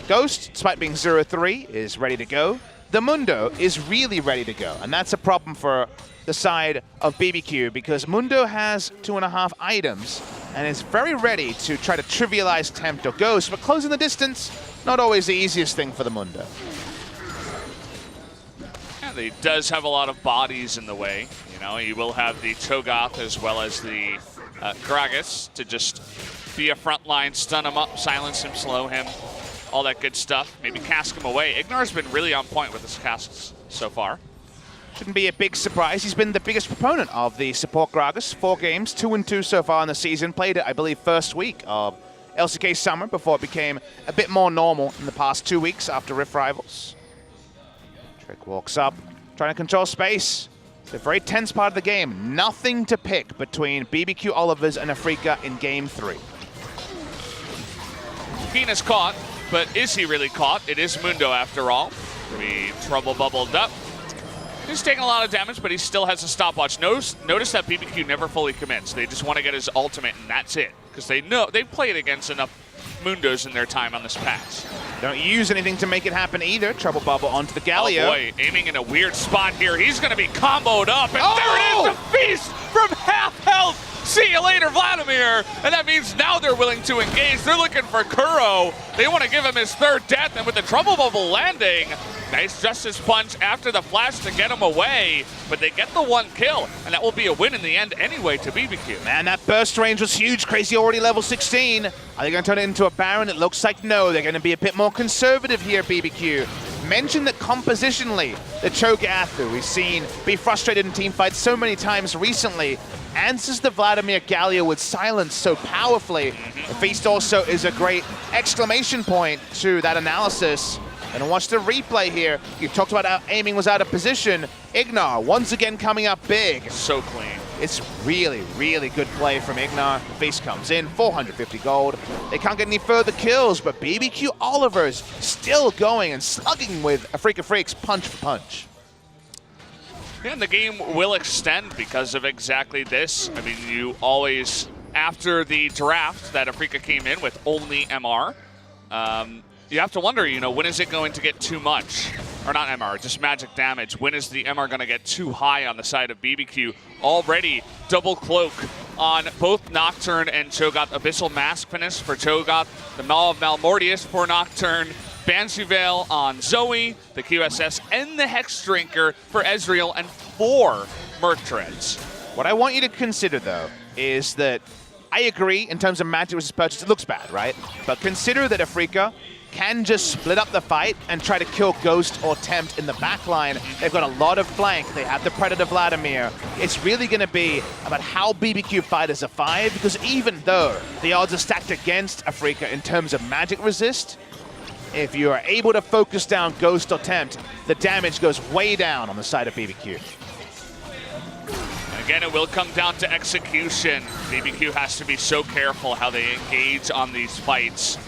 Ghost, despite being 0-3, is ready to go. The Mundo is really ready to go, and that's a problem for the side of bbq because Mundo has 2.5 items and is very ready to try to trivialize Tempt or Ghost, but closing the distance, not always the easiest thing for the Mundo. Yeah, He does have a lot of bodies in the way. You know, he will have the Cho'Gath as well as the Gragas to just be a front line, stun him up, silence him, slow him, all that good stuff. Maybe cask him away. Ignar's been really on point with his casks so far. Shouldn't be a big surprise. He's been the biggest proponent of the support Gragas. 4 games, 2-2 so far in the season. Played it, I believe, first week of LCK Summer before it became a bit more normal in the past 2 weeks after Rift Rivals. Trick walks up, trying to control space. It's a very tense part of the game. Nothing to pick between bbq Olivers and Afreeca in game 3. Keen is caught, but is he really caught? It is Mundo after all. We trouble bubbled up. He's taking a lot of damage, but he still has a stopwatch. Notice that bbq never fully commits. They just want to get his ultimate, and that's it. Because they know they've played against enough Mundos in their time on this patch. Don't use anything to make it happen either. Trouble bubble onto the Galio. Oh boy, aiming in a weird spot here. He's going to be comboed up, and there it is, the feast from half health. See you later, Vladimir. And that means now they're willing to engage. They're looking for Kuro. They want to give him his 3rd death, and with the trouble bubble landing, nice Justice Punch after the flash to get him away, but they get the 1 kill, and that will be a win in the end anyway to bbq. Man, that burst range was huge. Crazy already level 16. Are they going to turn it into a Baron? It looks like no. They're going to be a bit more conservative here, bbq. Mentioned that compositionally, the Cho'Gath, who we've seen be frustrated in teamfights so many times recently, answers the Vladimir Galio with silence so powerfully. The Feast also is a great exclamation point to that analysis. And watch the replay here. You talked about how aiming was out of position. Ignar once again coming up big. So clean. It's really, really good play from Ignar. The Feast comes in, 450 gold. They can't get any further kills, but bbq Oliver's still going and slugging with Afreeca Freecs punch for punch. Yeah, and the game will extend because of exactly this. I mean, you always, after the draft that Afreeca came in with only MR, you have to wonder, you know, when is it going to get too much? Or not MR, just magic damage. When is the MR going to get too high on the side of bbq? Already double cloak on both Nocturne and Cho'Gath. Abyssal Mask finish for Cho'Gath. The Maw of Malmortius for Nocturne. Banshee Veil on Zoe, the QSS, and the Hex Drinker for Ezreal, and 4 Merc Treads. What I want you to consider, though, is that I agree in terms of magic versus purchase. It looks bad, right? But consider that Afreeca can just split up the fight and try to kill Ghost or Tempt in the backline. They've got a lot of flank. They have the Predator Vladimir. It's really going to be about how bbq fight as a 5, because even though the odds are stacked against Afreeca in terms of magic resist, if you are able to focus down Ghost or Tempt, the damage goes way down on the side of bbq. And again, it will come down to execution. bbq has to be so careful how they engage on these fights.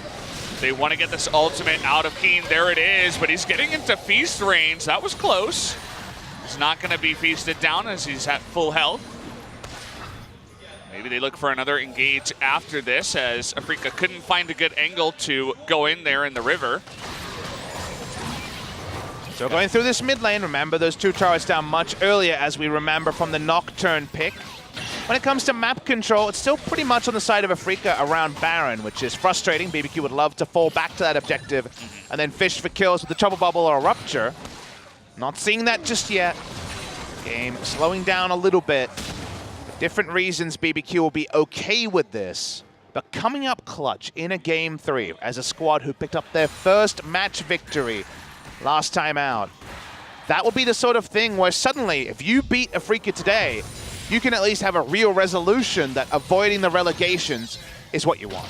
They want to get this ultimate out of Keen. There it is, but he's getting into feast range. That was close. He's not going to be feasted down as he's at full health. Maybe they look for another engage after this, as Afreeca couldn't find a good angle to go in there in the river. So going through this mid lane, remember those 2 turrets down much earlier, as we remember from the Nocturne pick. When it comes to map control, it's still pretty much on the side of Afreeca around Baron, which is frustrating. bbq would love to fall back to that objective and then fish for kills with the Trouble Bubble or Rupture. Not seeing that just yet. Game slowing down a little bit. For different reasons, bbq will be okay with this. But coming up clutch in a game 3 as a squad who picked up their first match victory last time out, that will be the sort of thing where suddenly, if you beat Afreeca today, you can at least have a real resolution that avoiding the relegations is what you want.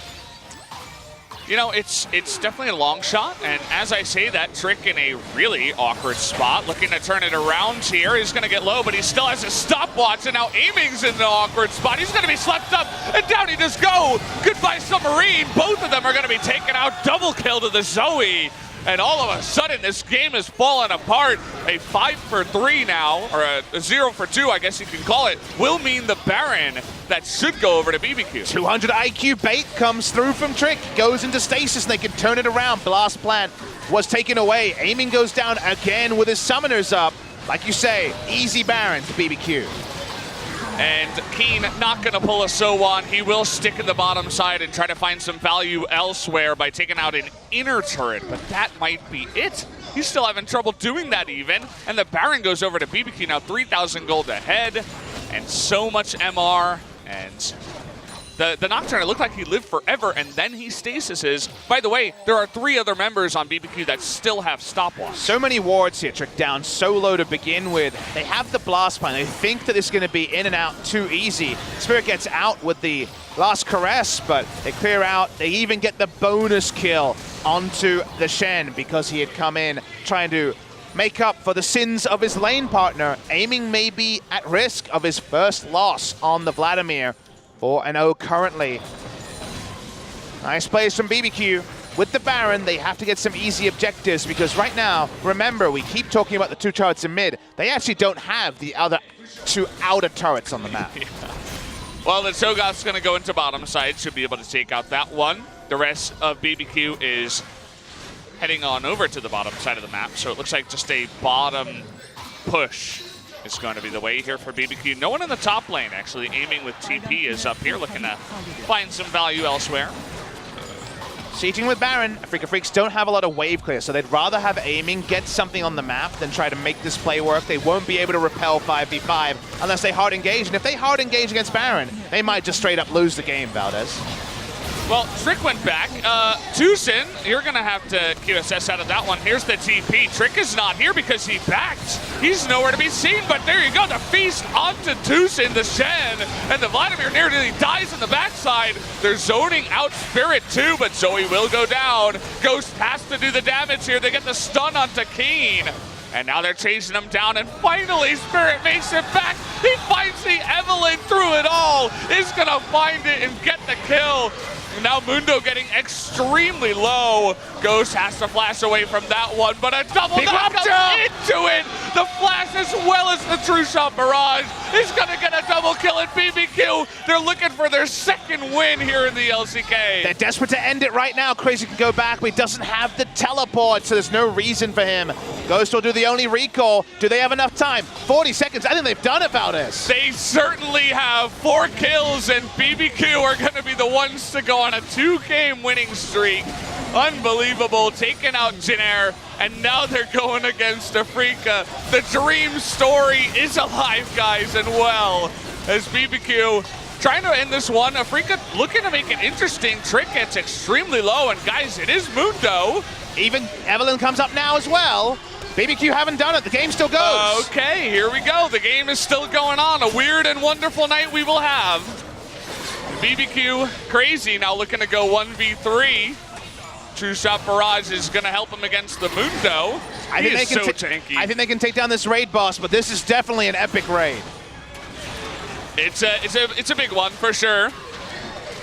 You know, it's definitely a long shot, and as I say that, Trick in a really awkward spot, looking to turn it around here. He's going to get low, but he still has a stopwatch, and now aiming's in an awkward spot. He's going to be swept up, and down he just go. Goodbye, Submarine. Both of them are going to be taken out. Double kill to the Zoe. And all of a sudden, this game has fallen apart. A 5 for 3 now, or a 0 for 2, I guess you can call it, will mean the Baron that should go over to bbq. 200 IQ bait comes through from Trick, goes into stasis, and they can turn it around. Blast Plant was taken away. Aiming goes down again with his Summoners up. Like you say, easy Baron to bbq. And Keen not going to pull a So-Won. He will stick in the bottom side and try to find some value elsewhere by taking out an inner turret, but that might be it. He's still having trouble doing that even. And the Baron goes over to bbq, now 3,000 gold ahead, and so much MR. And the Nocturne, it looked like he lived forever, and then he stasises. By the way, there are 3 other members on bbq that still have stopwatch. So many wards here, Trick down so low to begin with. They have the blast plan. They think that it's going to be in and out too easy. Spirit gets out with the last caress, but they clear out. They even get the bonus kill onto the Shen because he had come in trying to make up for the sins of his lane partner. Aiming may be at risk of his first loss on the Vladimir. 4-0 currently. Nice plays from bbq. With the Baron, they have to get some easy objectives because right now, remember, we keep talking about the 2 turrets in mid. They actually don't have the other 2 outer turrets on the map. Yeah. Well, the Cho'Gath's going to go into bottom side, should be able to take out that one. The rest of bbq is heading on over to the bottom side of the map, so it looks like just a bottom push is going to be the way here for bbq. No one in the top lane, actually. Aiming with TP is up here, looking to find some value elsewhere. Sieging with Baron, Afreeca Freecs don't have a lot of wave clear, so they'd rather have Aiming get something on the map than try to make this play work. They won't be able to repel 5v5 unless they hard engage, and if they hard engage against Baron, they might just straight up lose the game, Valdez. Well, Trick went back. Tucson, you're going to have to QSS out of that one. Here's the TP. Trick is not here because he backed. He's nowhere to be seen, but there you go. The feast onto Tucson, the Shen, and the Vladimir nearly dies in the backside. They're zoning out Spirit too, but Zoe will go down. Ghost has to do the damage here. They get the stun onto Keen. And now they're chasing him down, and finally Spirit makes it back. He finds the Evelyn through it all. Is going to find it and get the kill. Now Mundo getting extremely low. Ghost has to flash away from that one, but a double knock into it. The flash as well as the True Shot Barrage is going to get a double kill at bbq. They're looking for their second win here in the LCK. They're desperate to end it right now. Crazy can go back, but he doesn't have the teleport, so there's no reason for him. Ghost will do the only recall. Do they have enough time? 40 seconds. I think they've done it, Valdez. They certainly have 4 kills, and bbq are going to be the ones to go on a 2-game winning streak. Unbelievable, taking out Jinair, and now they're going against Afreeca. The dream story is alive, guys, and well, as bbq trying to end this one. Afreeca looking to make an interesting. Trick gets extremely low, and guys, it is Mundo. Even Evelyn comes up now as well. bbq haven't done it, the game still goes. Okay, here we go, the game is still going on. A weird and wonderful night we will have. bbq crazy now looking to go 1v3. True Shot Barrage is going to help him against the Mundo. He is so tanky. I think they can take down this raid boss, but this is definitely an epic raid. It's a big one for sure.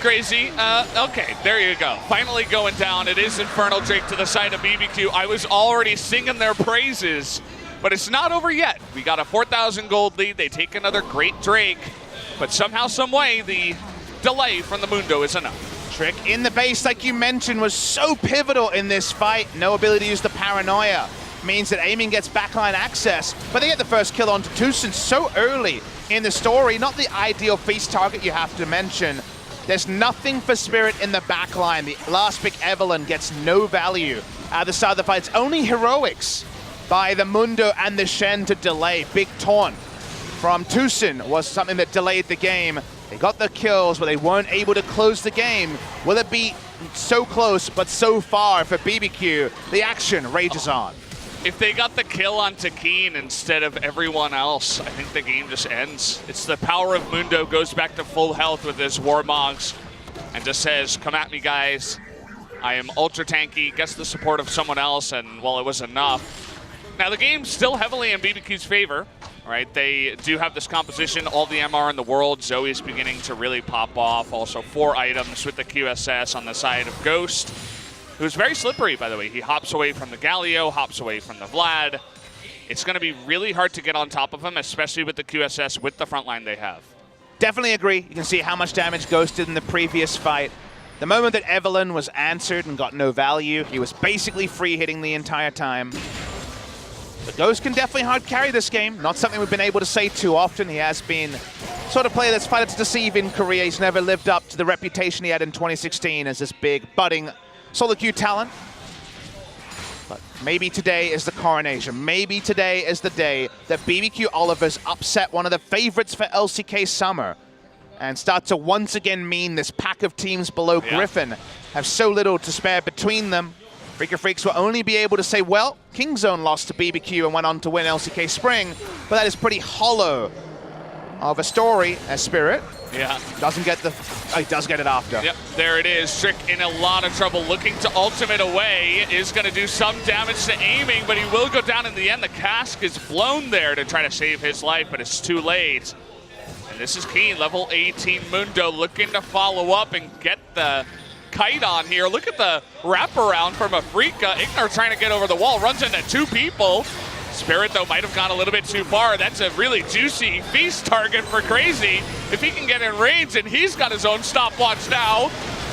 Crazy. Okay, there you go. Finally going down. It is Infernal Drake to the side of bbq. I was already singing their praises, but it's not over yet. We got a 4,000 gold lead. They take another great Drake, but somehow, some way, the delay from the Mundo is enough. Trick in the base, like you mentioned, was so pivotal in this fight. No ability to use the paranoia. Means that Aiming gets backline access, but they get the first kill onto Tucson so early in the story. Not the ideal feast target, you have to mention. There's nothing for Spirit in the backline. The last pick, Evelyn, gets no value at the start of the fight. It's only heroics by the Mundo and the Shen to delay. Big taunt from Tucson was something that delayed the game. They got the kills, but they weren't able to close the game. Will it be so close, but so far for bbq? The action rages on. If they got the kill onto Keen instead of everyone else, I think the game just ends. It's the power of Mundo, goes back to full health with his Warmogs, and just says, come at me, guys. I am ultra tanky, gets the support of someone else, and, well, it was enough. Now, the game's still heavily in bbq's favor. Right, they do have this composition, all the MR in the world. Zoe's beginning to really pop off. Also 4 items with the QSS on the side of Ghost, who's very slippery, by the way. He hops away from the Galio, hops away from the Vlad. It's going to be really hard to get on top of him, especially with the QSS, with the front line they have. Definitely agree. You can see how much damage Ghost did in the previous fight. The moment that Evelyn was answered and got no value, he was basically free hitting the entire time. But Ghost can definitely hard carry this game. Not something we've been able to say too often. He has been sort of player that's fighting to deceive in Korea. He's never lived up to the reputation he had in 2016 as this big, budding solo queue talent. But maybe today is the coronation. Maybe today is the day that bbq Oliver's upset one of the favorites for LCK Summer and start to once again mean this pack of teams below Griffin have so little to spare between them. Afreeca Freecs will only be able to say, well, Kingzone lost to bbq and went on to win LCK Spring, but that is pretty hollow of a story as Spirit doesn't get the... Oh, he does get it after. Yep, there it is. Trick in a lot of trouble, looking to ultimate away. Is going to do some damage to aiming, but he will go down in the end. The cask is blown there to try to save his life, but it's too late. And this is Keen, level 18 Mundo, looking to follow up and get the kite on here. Look at the wraparound from Afreeca. Ignar trying to get over the wall, runs into two people. Spirit, though, might have gone a little bit too far. That's a really juicy feast target for Crazy. If he can get in range, and he's got his own stopwatch now.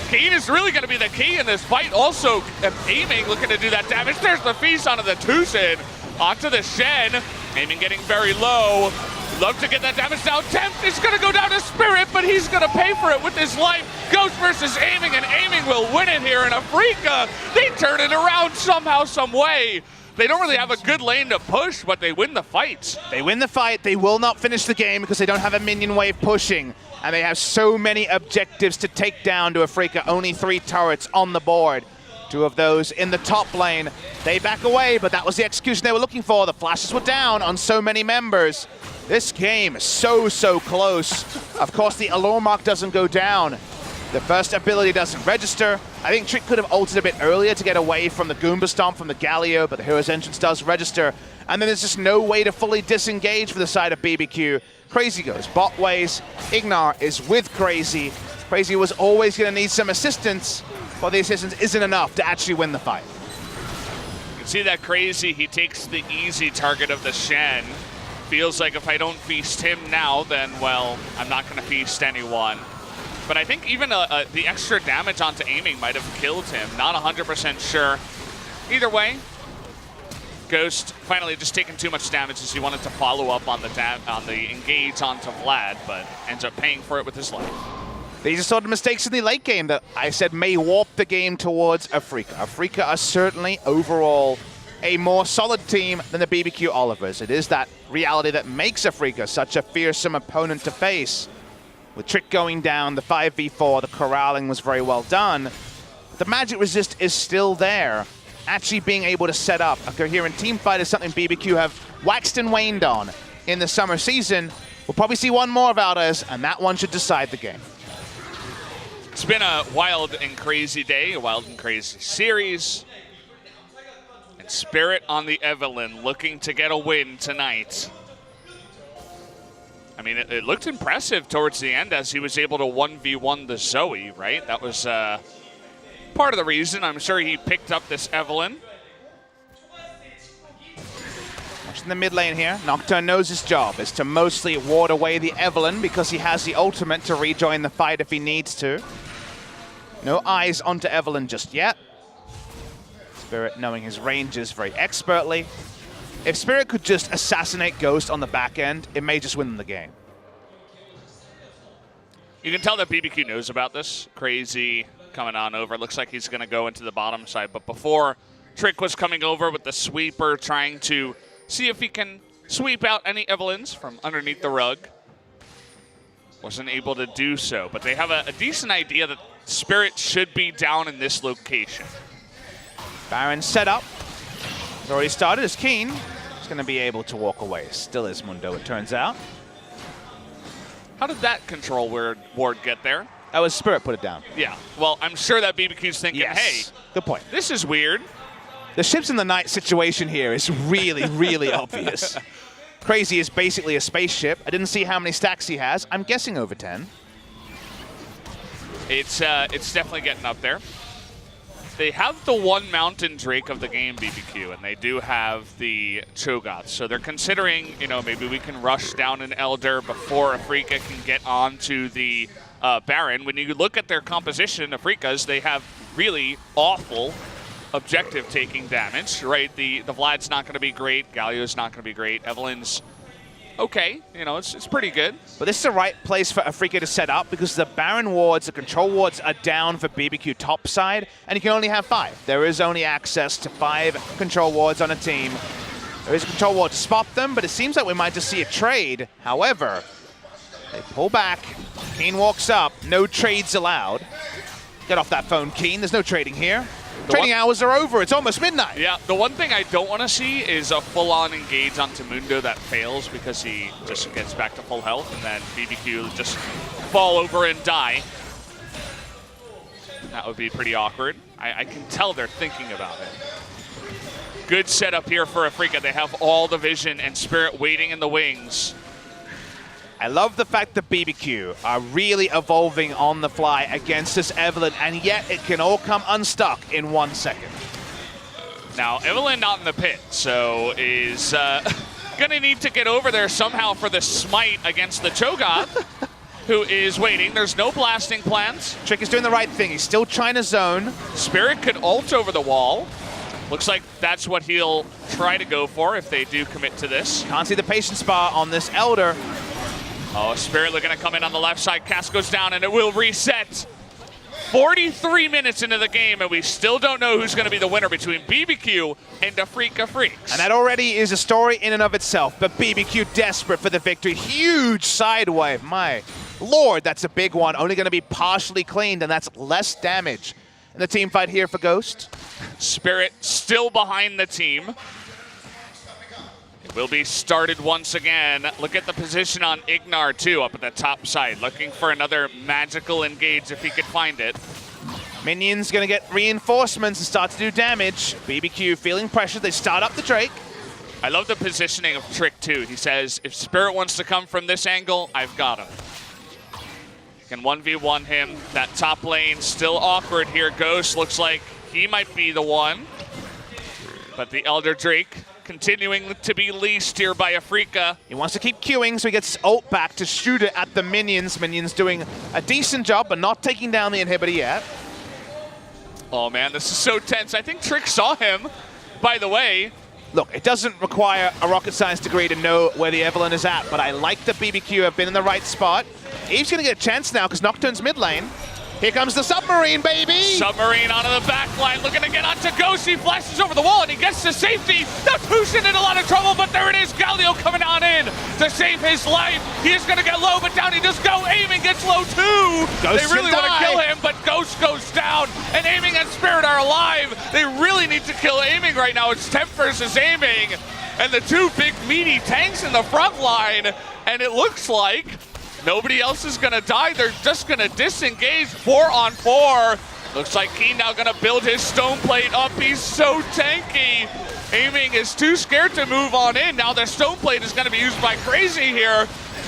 Keen is really going to be the key in this fight. Also, aiming, looking to do that damage. There's the feast onto the Tucson, onto the Shen. Aiming getting very low. Love to get that damage down. Tempt is going to go down to Spirit, but he's going to pay for it with his life. Ghost versus aiming, and aiming will win it here. And Afreeca, they turn it around somehow, some way. They don't really have a good lane to push, but they win the fight. They win the fight. They will not finish the game because they don't have a minion wave pushing. And they have so many objectives to take down to Afreeca. Only 3 turrets on the board. 2 of those in the top lane. They back away, but that was the execution they were looking for. The flashes were down on so many members. This game is so close. Of course, the allure mark doesn't go down. The first ability doesn't register. I think Trick could have ulted a bit earlier to get away from the Goomba Stomp from the Galio, but the Hero's Entrance does register. And then there's just no way to fully disengage for the side of bbq. Crazy goes bot ways. Ignar is with Crazy. Crazy was always going to need some assistance, but the assistance isn't enough to actually win the fight. You can see that Crazy, he takes the easy target of the Shen. Feels like if I don't feast him now, then, well, I'm not going to feast anyone. But I think even the extra damage onto aiming might have killed him. Not 100% sure. Either way, Ghost finally just taking too much damage as he wanted to follow up on the engage onto Vlad, but ends up paying for it with his life. These are sort of mistakes in the late game that I said may warp the game towards Afreeca. Afreeca are certainly overall a more solid team than the bbq Olivers. It is that reality that makes Afreeca such a fearsome opponent to face. With Trick going down, the 5v4, the corralling was very well done. The magic resist is still there. Actually being able to set up a coherent team fight is something bbq have waxed and waned on in the summer season. We'll probably see one more of Aldez, and that one should decide the game. It's been a wild and crazy day, a wild and crazy series. And Spirit on the Evelyn looking to get a win tonight. I mean, it looked impressive towards the end as he was able to 1v1 the Zoe, right? That was part of the reason I'm sure he picked up this Evelyn. Watching the mid lane here, Nocturne knows his job is to mostly ward away the Evelyn because he has the ultimate to rejoin the fight if he needs to. No eyes onto Evelyn just yet. Spirit knowing his ranges very expertly. If Spirit could just assassinate Ghost on the back end, it may just win them the game. You can tell that bbq knows about this. Crazy coming on over. Looks like he's going to go into the bottom side. But before, Trick was coming over with the sweeper, trying to see if he can sweep out any Evelyns from underneath the rug. Wasn't able to do so. But they have a decent idea that Spirit should be down in this location. Baron set up. It's already started as Keen. He's going to be able to walk away. Still is Mundo, it turns out. How did that control ward get there? That was Spirit put it down. Yeah, well, I'm sure that bbq's thinking, hey, good point. This is weird. The ships in the night situation here is really obvious. Crazy is basically a spaceship. I didn't see how many stacks he has. I'm guessing over 10. It's definitely getting up there. They have the one mountain Drake of the game, bbq, and they do have the Cho'Gath. So they're considering, you know, maybe we can rush down an Elder before Afreeca can get onto the Baron. When you look at their composition, Afreeca's, they have really awful objective taking damage, right? The Vlad's not going to be great. Galio's not going to be great. Evelyn's okay. You know, it's pretty good. But this is the right place for Afreeca to set up because the Baron wards, the control wards are down for bbq top side, and you can only have 5. There is only access to 5 control wards on a team. There is a control ward to spot them, but it seems like we might just see a trade. However, they pull back. Keen walks up. No trades allowed. Get off that phone, Keen. There's no trading here. Trading hours are over. It's almost midnight. Yeah, the one thing I don't want to see is a full-on engage onto Mundo that fails because he just gets back to full health, and then bbq just fall over and die. That would be pretty awkward. I can tell they're thinking about it. Good setup here for Afreeca. They have all the vision and Spirit waiting in the wings. I love the fact that bbq are really evolving on the fly against this Evelynn, and yet it can all come unstuck in 1 second. Now, Evelynn not in the pit, so is gonna need to get over there somehow for the smite against the Cho'Gath, who is waiting. There's no blasting plans. Trick is doing the right thing. He's still trying to zone. Spirit could ult over the wall. Looks like that's what he'll try to go for if they do commit to this. Can't see the patience bar on this Elder. Oh, Spirit looking to come in on the left side. Cast goes down and it will reset. 43 minutes into the game, and we still don't know who's going to be the winner between bbq and Afreeca Freecs. And that already is a story in and of itself, but bbq desperate for the victory. Huge sidewave. My lord, that's a big one. Only going to be partially cleaned, and that's less damage. And the team fight here for Ghost. Spirit still behind the team. It will be started once again. Look at the position on Ignar, too, up at the top side. Looking for another magical engage if he could find it. Minions going to get reinforcements and start to do damage. bbq feeling pressure. They start up the Drake. I love the positioning of Trick, too. He says, if Spirit wants to come from this angle, I've got him. Can 1v1 him. That top lane still awkward here. Ghost looks like he might be the one. But the Elder Drake continuing to be leased here by Afreeca. He wants to keep queuing, so he gets ult back to shoot it at the minions. Minions doing a decent job, but not taking down the inhibitor yet. Oh man, this is so tense. I think Trick saw him, by the way. Look, it doesn't require a rocket science degree to know where the Evelynn is at, but I like that bbq have been in the right spot. Eve's gonna get a chance now because Nocturne's mid lane. Here comes the Submarine, baby! Submarine onto the back line, looking to get onto Ghost. He flashes over the wall and he gets to safety. Now Tushin in a lot of trouble, but there it is. Galio coming on in to save his life. He is going to get low, but down he just go. Aiming gets low too. Ghost they really want to kill him, but Ghost goes down. And Aiming and Spirit are alive. They really need to kill Aiming right now. It's Temp versus Aiming. And the two big meaty tanks in the front line. And it looks like nobody else is gonna die. They're just gonna disengage 4-on-4. Looks like Keen now gonna build his stone plate up. He's so tanky. Aiming is too scared to move on in. Now their stone plate is gonna be used by Crazy here.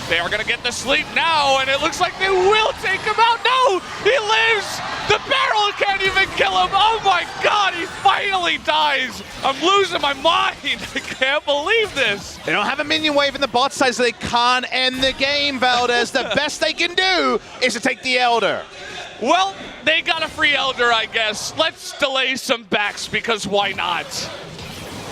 They are gonna get the sleep now, and it looks like they will take him out. No, he lives. The barrel can't even kill him. Oh my God, he finally dies. I'm losing my mind. I can't believe this. They don't have a minion wave in the bot side, so they can't end the game, Valdez. The best they can do is to take the Elder. Well, they got a free Elder, I guess. Let's delay some backs, because why not?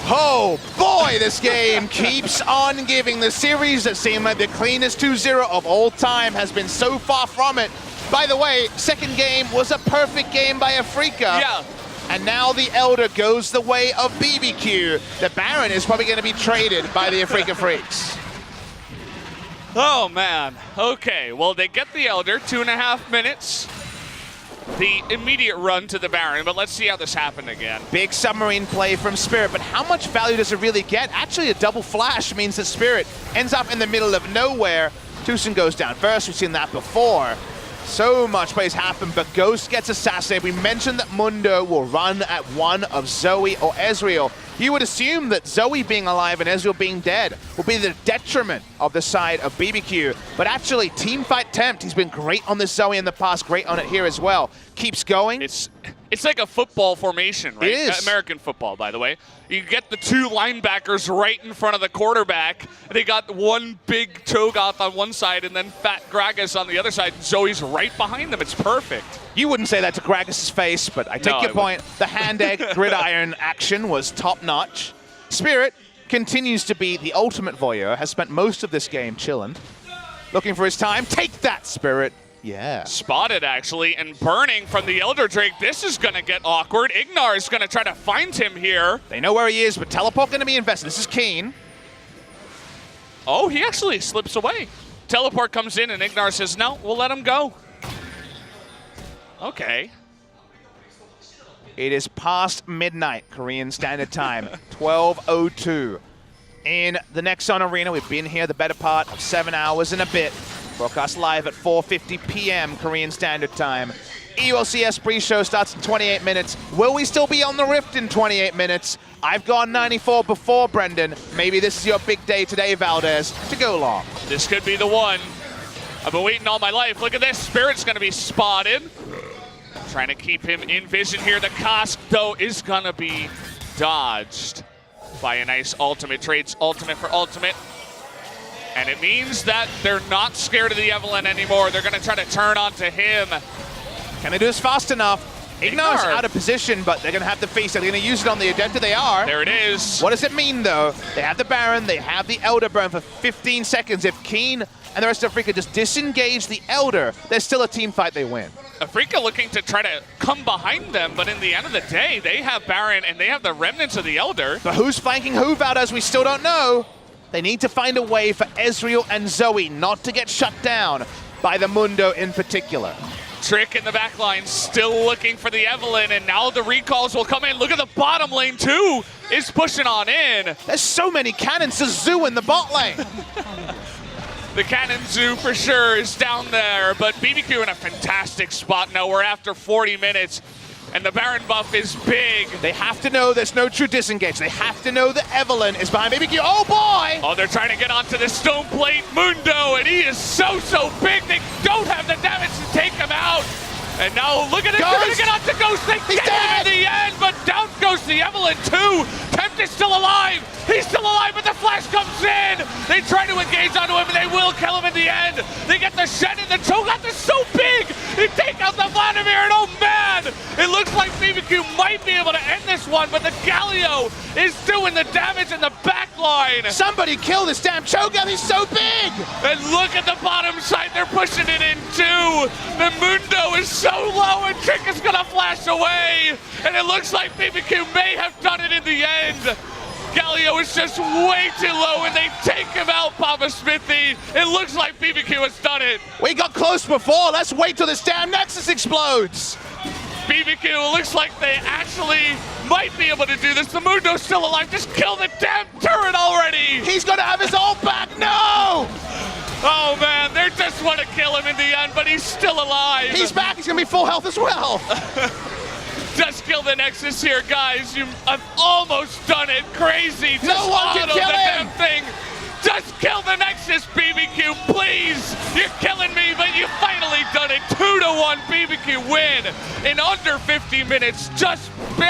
Oh boy, this game keeps on giving. The series that seemed like the cleanest 2-0 of all time has been so far from it. By the way, second game was a perfect game by Afreeca. Yeah. And now the Elder goes the way of bbq. The Baron is probably going to be traded by the Afreeca Freecs. Oh man. Okay, well they get the Elder, 2.5 minutes. The immediate run to the Baron, but let's see how this happened again. Big submarine play from Spirit, but how much value does it really get? Actually, a double flash means that Spirit ends up in the middle of nowhere. Tushin goes down first, we've seen that before. So much plays happen, but Ghost gets assassinated. We mentioned that Mundo will run at one of Zoe or Ezreal. You would assume that Zoe being alive and Ezreal being dead will be the detriment of the side of bbq. But actually, Teamfight Tempt, he's been great on this Zoe in the past, great on it here as well. Keeps going. It's like a football formation, right? It is. American football, by the way. You get the two linebackers right in front of the quarterback. They got one big Cho'Gath on one side and then Fat Gragas on the other side. Zoe's right behind them. It's perfect. You wouldn't say that to Gragas' face, but I take your point. The hand egg gridiron action was top notch. Spirit continues to be the ultimate voyeur, has spent most of this game chilling, looking for his time. Take that, Spirit. Yeah. Spotted, actually, and burning from the Elder Drake. This is going to get awkward. Ignar is going to try to find him here. They know where he is, but teleport going to be invested. This is Keen. Oh, he actually slips away. Teleport comes in, and Ignar says, no, we'll let him go. Okay. It is past midnight, Korean Standard Time, 12:02. In the Nexon Arena, we've been here the better part of 7 hours and a bit. Broadcast live at 4:50 p.m. Korean Standard Time. EULCS pre-show starts in 28 minutes. Will we still be on the Rift in 28 minutes? I've gone 94 before, Brendan. Maybe this is your big day today, Valdez, to go long. This could be the one. I've been waiting all my life. Look at this. Spirit's going to be spotted. Trying to keep him in vision here. The Kosk, though, is going to be dodged by a nice ultimate. Trades ultimate for ultimate. And it means that they're not scared of the Evelyn anymore. They're going to try to turn onto him. Can they do this fast enough? Ignar's out of position, but they're going to have the face. They're going to use it on the Adepta. They are. There it is. What does it mean, though? They have the Baron. They have the Elder burn for 15 seconds. If Keen and the rest of Afreeca just disengage the Elder, there's still a team fight they win. Afreeca looking to try to come behind them, but in the end of the day, they have Baron and they have the remnants of the Elder. But who's flanking who, Valdez? We still don't know. They need to find a way for Ezreal and Zoe not to get shut down by the Mundo in particular. Trick in the back line, still looking for the Evelyn, and now the recalls will come in. Look at the bottom lane, too, is pushing on in. There's so many cannons to Zoo in the bot lane. The Cannon Zoo for sure is down there, but bbq in a fantastic spot now. We're after 40 minutes, and the Baron buff is big. They have to know there's no true disengage. They have to know that Evelyn is behind bbq. Oh, boy! Oh, they're trying to get onto the stone plate Mundo, and he is so big. They don't have the damage to take him out. And now look at it, they're going to get onto Ghost. They get him in the end, but down goes the Evelyn too. Tempt is still alive. He's still alive, but the flash comes in. They try to engage onto him, and they will kill him in the end. They get the Shen and the Cho'Gath is so big. They take out the Vladimir, and oh man, it looks like bbq might be able to end this one, but the Galio is doing the damage in the back line. Somebody kill this damn Cho'Gath, he's so big! And look at the bottom side, they're pushing it in too. The Mundo is so low, and Trick is gonna flash away. And it looks like bbq may have done it in the end. Galio is just way too low, and they take him out, Papa Smithy. It looks like bbq has done it. We got close before. Let's wait till this damn Nexus explodes. bbq looks like they actually might be able to do this. The Mundo's still alive. Just kill the damn turret already. He's gonna have his ult back. No! Oh man, they just want to kill him in the end, but he's still alive. He's back. He's gonna be full health as well. Just kill the Nexus here, guys. You have almost done it. Crazy. Just no one can kill him. Damn thing. Just kill the Nexus, bbq, please. You're killing me, but you finally done it. 2-1 bbq win in under 50 minutes. Just barely.